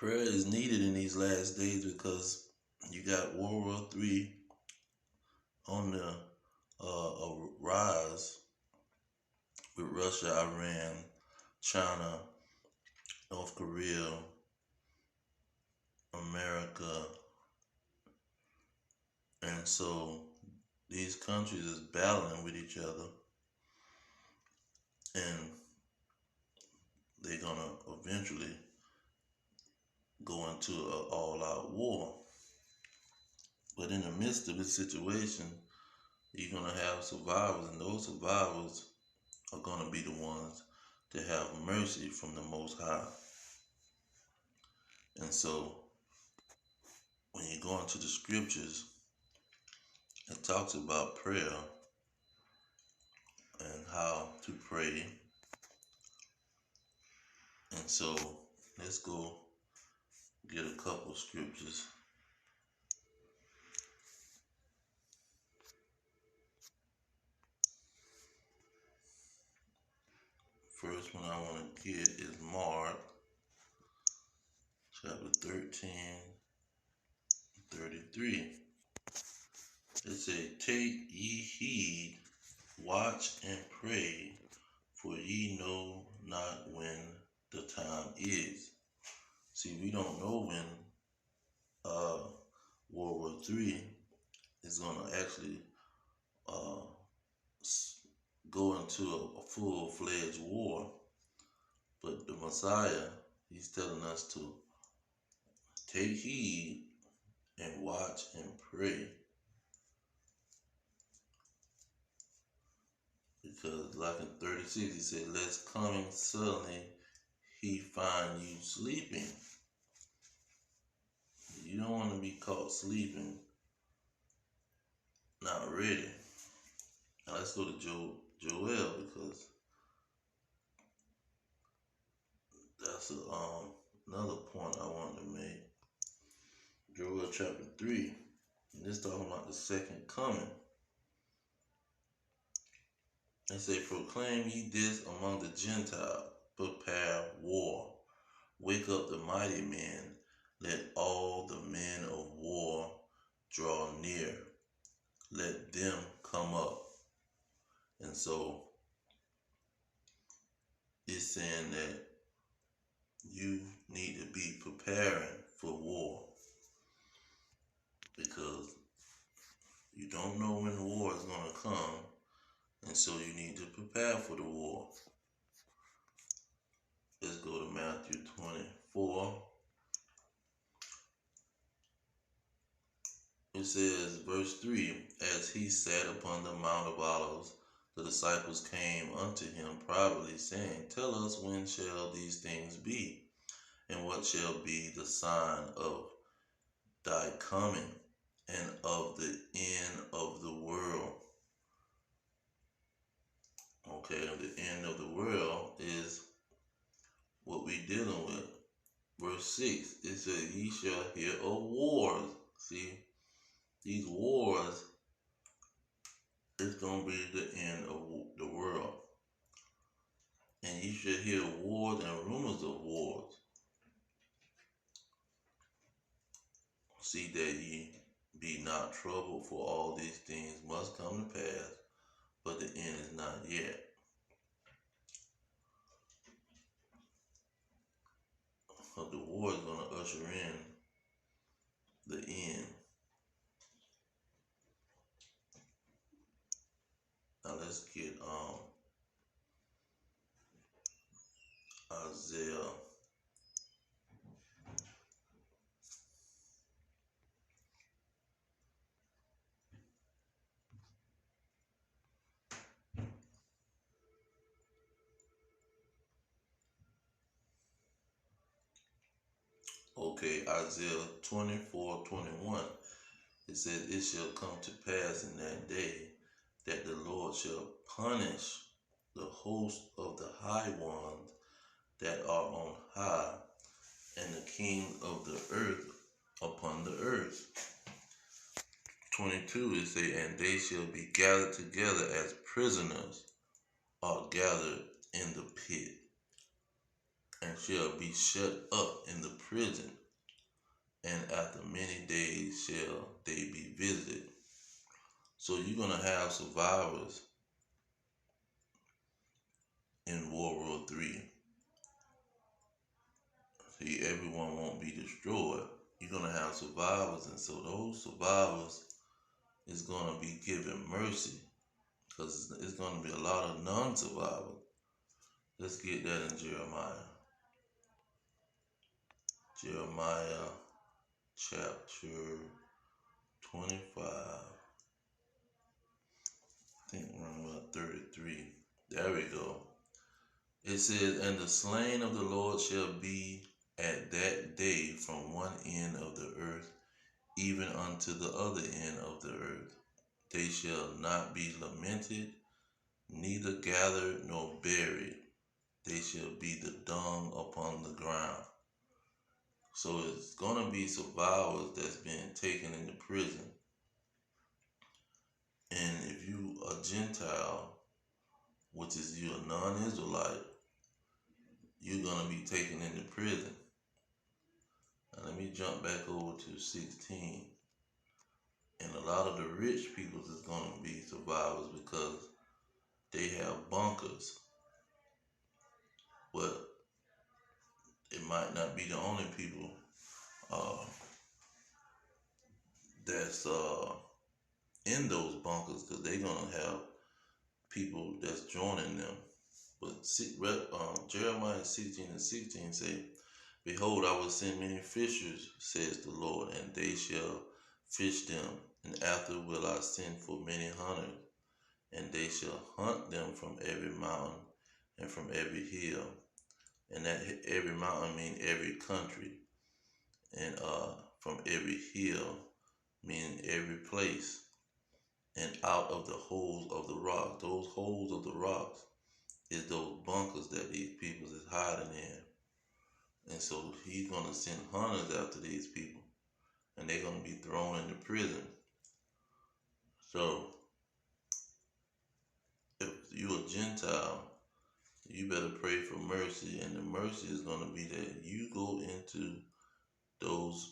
Prayer is needed in these last days because you got World War III on the rise with Russia, Iran, China, North Korea, America, and so these countries is battling with each other, and they're gonna eventually go into an all-out war. But in the midst of this situation, you're gonna have survivors, and those survivors are gonna be the ones to have mercy from the Most High. And so, when you go into the scriptures, it talks about prayer and how to pray. And so, let's go get a couple scriptures. First one I want to get is Mark chapter 13:33. It says, "Take ye heed, watch and pray, for ye know not when the time is." See, we don't know when World War III is going to actually uh, go into a full-fledged war. But the Messiah, he's telling us to take heed and watch and pray. Because like in 36, he said, "Lest coming suddenly he find you sleeping." You don't want to be caught sleeping, not ready. Now let's go to Joel, because that's another point I wanted to make. Joel chapter 3, and this talking about the second coming. They say, "Proclaim ye this among the Gentiles, prepare war. Wake up the mighty men, let all the men of war draw near. Let them come up." And so it's saying that you need to be preparing for war, because you don't know when the war is going to come, and so you need to prepare for the war. Let's go to Matthew 24. It says, verse 3, "As he sat upon the Mount of Olives, the disciples came unto him privately, saying, Tell us, when shall these things be? And what shall be the sign of thy coming and of the end of the world?" Okay, the end of the world is what we're dealing with. Verse 6, it says, "Ye shall hear of wars." See, these wars is going to be the end of the world. "And ye shall hear wars and rumors of wars. See that ye be not troubled, for all these things must come to pass, but the end is not yet." But the war is going to usher in the end. Now let's get Isaiah. Okay, Isaiah 24:21. It says, "It shall come to pass in that day that the Lord shall punish the host of the high ones that are on high, and the king of the earth upon the earth." 22, it says, "And they shall be gathered together as prisoners are gathered in the pit, and shall be shut up in the prison, and after many days shall they be visited. So you're gonna have survivors in World War III. See, everyone won't be destroyed. You're gonna have survivors, and so those survivors is gonna be given mercy, because it's gonna be a lot of non-survivors. Let's get that in Jeremiah. Jeremiah chapter 25. I think around about 33. There we go. It says, and the slain of the Lord shall be at that day from one end of the earth even unto the other end of the earth. They shall not be lamented, neither gathered nor buried. They shall be the dung upon the ground. So it's going to be survivors that's been taken into prison. And if you a Gentile, which is you a non-Israelite, you're going to be taken into prison. Now let me jump back over to 16. And a lot of the rich people is going to be survivors because they have bunkers. But it might not be the only people uh, that's in those bunkers, because they're going to have people that's joining them. But Jeremiah 16:16 say, behold, I will send many fishers, says the Lord, and they shall fish them. And after will I send for many hunters, and they shall hunt them from every mountain and from every hill. And that every mountain mean every country, and from every hill meaning every place, and out of the holes of the rock. Those holes of the rocks is those bunkers that these people is hiding in. And so he's going to send hunters after these people, and they're going to be thrown into prison. So if you're a Gentile, you better pray for mercy, and the mercy is going to be that you go into those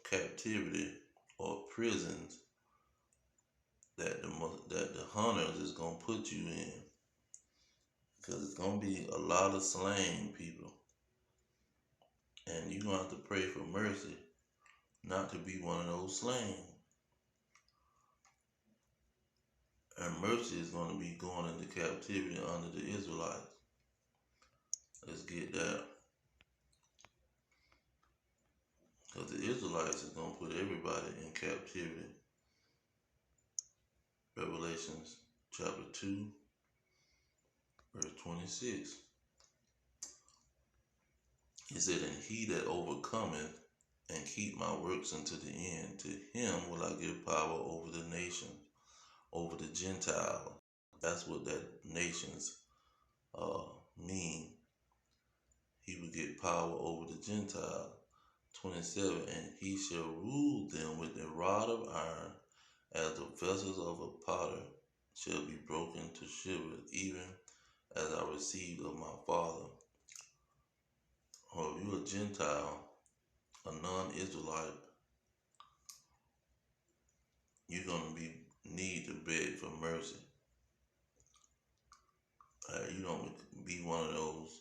captivity or prisons that the hunters is going to put you in, because it's going to be a lot of slain people, and you're going to have to pray for mercy not to be one of those slain. And mercy is going to be going into captivity under the Israelites. Let's get that. Because the Israelites is going to put everybody in captivity. Revelations chapter 2, verse 26. It said, and he that overcometh and keep my works unto the end, to him will I give power over the nations, over the Gentiles. That's what that nations mean. He will get power over the Gentiles. 27, and he shall rule them with a rod of iron, as the vessels of a potter shall be broken to shivers, even as I received of my Father. Or if you're a Gentile, a non-Israelite, you're going to need to beg for mercy. You don't be one of those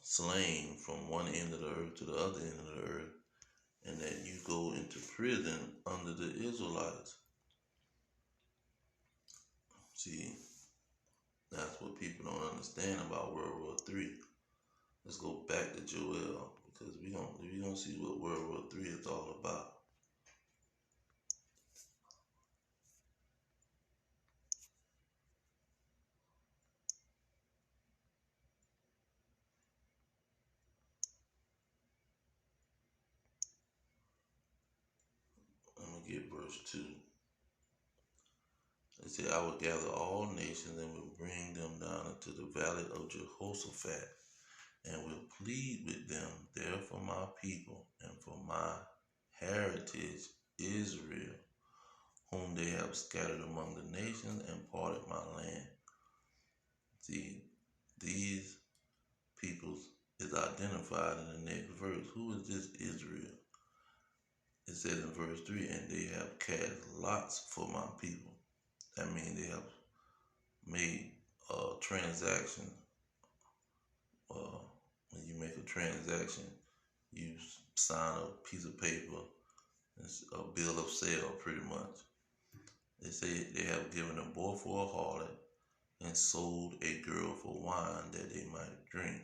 slain from one end of the earth to the other end of the earth, and that you go into prison under the Israelites. See, that's what people don't understand about World War III. Let's go back to Joel, because we're gonna see what World War III is all about. I'm gonna get verse 2. It said, I will gather all nations and will bring them down into the valley of Jehoshaphat, and will plead with them there for my people and for my heritage Israel, whom they have scattered among the nations, and parted my land. See, these peoples is identified in the next verse. Who is this Israel? It says in verse 3, and they have cast lots for my people. That means they have made a transaction. When you make a transaction, you sign a piece of paper, it's a bill of sale pretty much. They say they have given a boy for a harlot and sold a girl for wine that they might drink.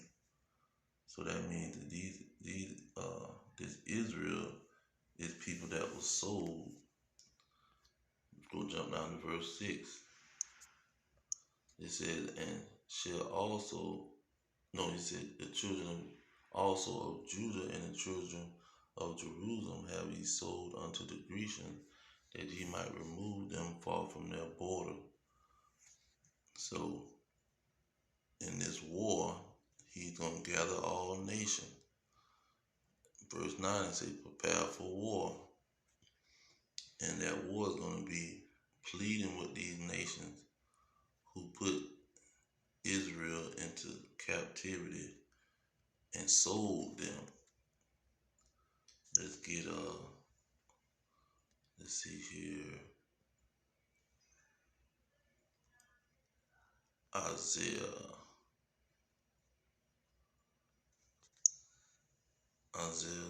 So that means that this Israel is people that was sold. Go jump down to verse 6. It says, and shall also, no, he said, the children also of Judah and the children of Jerusalem have ye sold unto the Grecians, that ye might remove them far from their border. So, in this war, he's going to gather all nations. Verse 9 it says, prepare for war. And that war is going to be pleading with these nations who put Israel into captivity and sold them. Let's get let's see here. Isaiah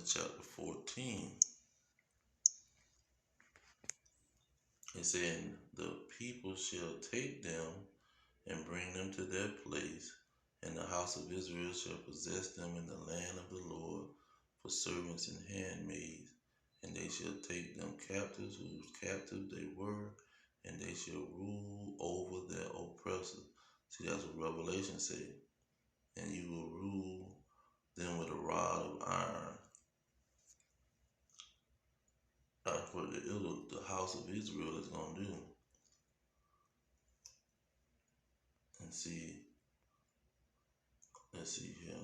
chapter 14. It said, the people shall take them and bring them to their place, and the house of Israel shall possess them in the land of the Lord for servants and handmaids, and they shall take them captives whose captives they were, and they shall rule over their oppressors. See, that's what Revelation said. And you will rule them with a rod of iron. That's what the house of Israel is going to do. And see, let's see here.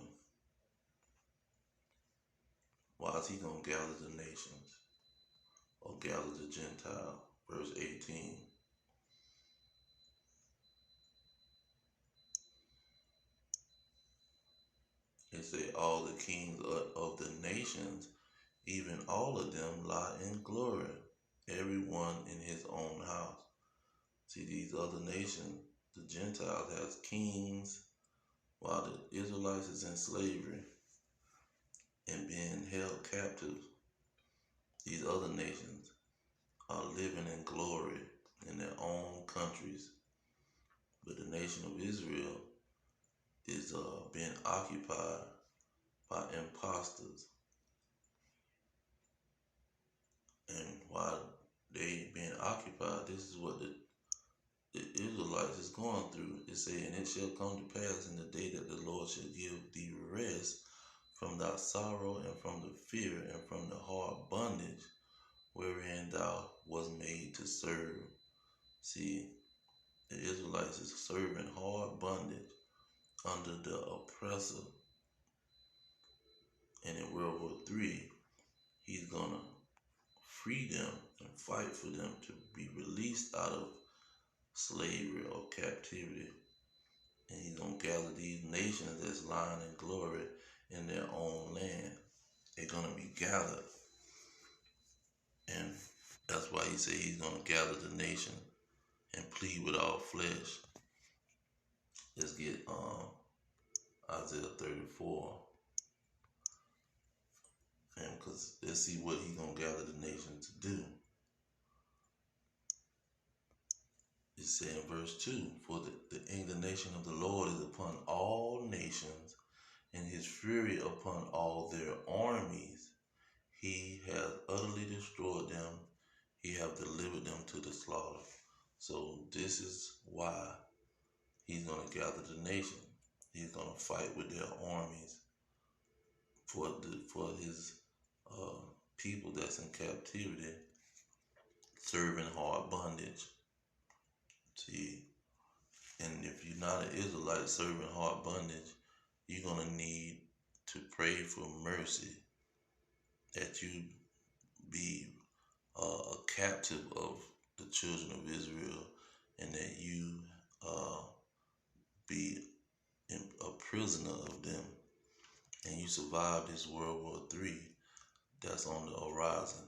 Why is he going to gather the nations or gather the Gentile? Verse 18. It say, all the kings of the nations, even all of them, lie in glory, everyone in his own house. See, these other nations, the Gentiles, has kings, while the Israelites is in slavery and being held captive. These other nations are living in glory in their own countries. But the nation of Israel is being occupied by impostors. And while they being occupied, this is what the Israelites is going through. It say, and it shall come to pass in the day that the Lord shall give thee rest from thy sorrow and from the fear and from the hard bondage wherein thou was made to serve. See, the Israelites is serving hard bondage under the oppressor. And in World War III, he's going to free them and fight for them to be released out of slavery or captivity. And he's going to gather these nations that's lying in glory in their own land. They're going to be gathered. And that's why he said he's going to gather the nation and plead with all flesh. Let's get Isaiah 34. And because let's see what he's going to gather the nation to do. It said in verse 2, for the indignation of the Lord is upon all nations, and his fury upon all their armies. He has utterly destroyed them. He hath delivered them to the slaughter. So this is why he's going to gather the nation. He's going to fight with their armies for his people that's in captivity, serving hard bondage. See, and if you're not an Israelite serving hard bondage, you're going to need to pray for mercy, that you be a captive of the children of Israel, and that you be a prisoner of them, and you survive this World War III that's on the horizon.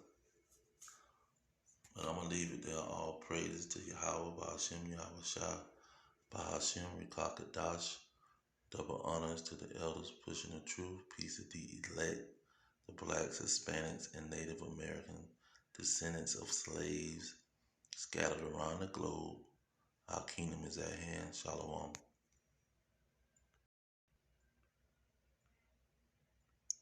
But I'm gonna leave it there. All praises to Yahweh, Ba'ashem, Yahweh Shah, Ba'ashem, Rikakadash. Double honors to the elders pushing the truth. Peace to the elect, the blacks, Hispanics, and Native American descendants of slaves scattered around the globe. Our kingdom is at hand. Shalom.